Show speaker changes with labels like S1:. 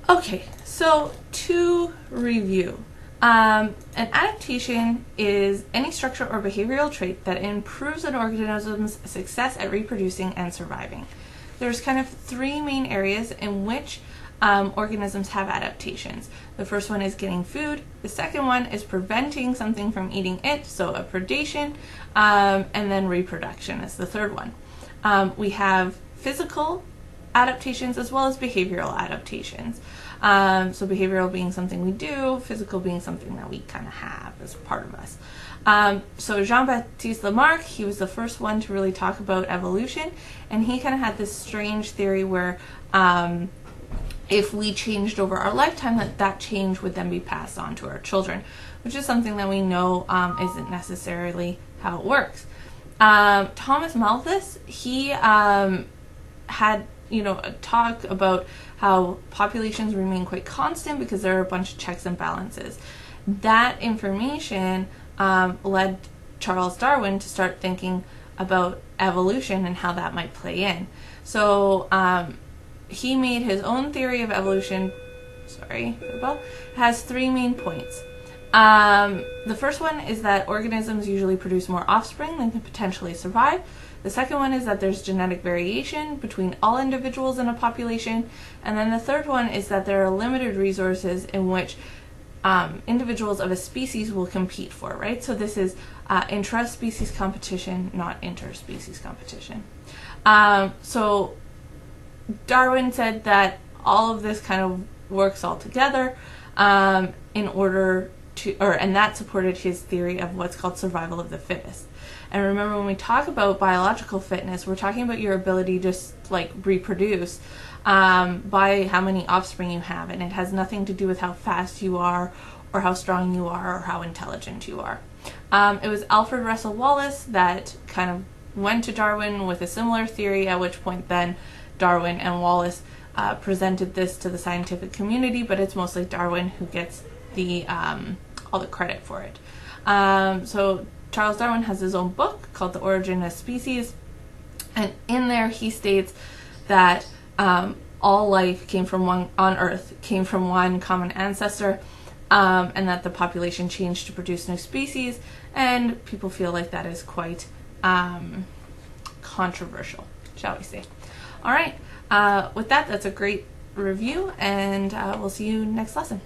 S1: Okay, so to review, an adaptation is any structure or behavioral trait that improves an organism's success at reproducing and surviving. There's kind of three main areas in which organisms have adaptations. The first one is getting food. The second one is preventing something from eating it, so a predation, and then reproduction is the third one. We have physical adaptations as well as behavioral adaptations. So behavioral being something we do, physical being something that we kind of have as part of us. So Jean-Baptiste Lamarck, he was the first one to really talk about evolution, and he kind of had this strange theory where if we changed over our lifetime, that change would then be passed on to our children, which is something that we know isn't necessarily how it works. Thomas Malthus, he had a talk about how populations remain quite constant because there are a bunch of checks and balances. That information led Charles Darwin to start thinking about evolution and how that might play in. So he made his own theory of evolution. It has three main points. The first one is that organisms usually produce more offspring than can potentially survive. The second one is that there's genetic variation between all individuals in a population. And then the third one is that there are limited resources in which individuals of a species will compete for, right? So this is intra-species competition, not interspecies competition. So Darwin said that all of this kind of works all together in order to, and that supported his theory of what's called survival of the fittest. And remember, when we talk about biological fitness, we're talking about your ability to reproduce by how many offspring you have, and it has nothing to do with how fast you are or how strong you are or how intelligent you are. It was Alfred Russel Wallace that kind of went to Darwin with a similar theory, at which point then Darwin and Wallace presented this to the scientific community, but it's mostly Darwin who gets the all the credit for it. So Charles Darwin has his own book called The Origin of Species, and in there he states that all life came from on Earth came from one common ancestor, and that the population changed to produce new species, and people feel like that is quite controversial, shall we say. All right, with that, that's a great review, and we'll see you next lesson.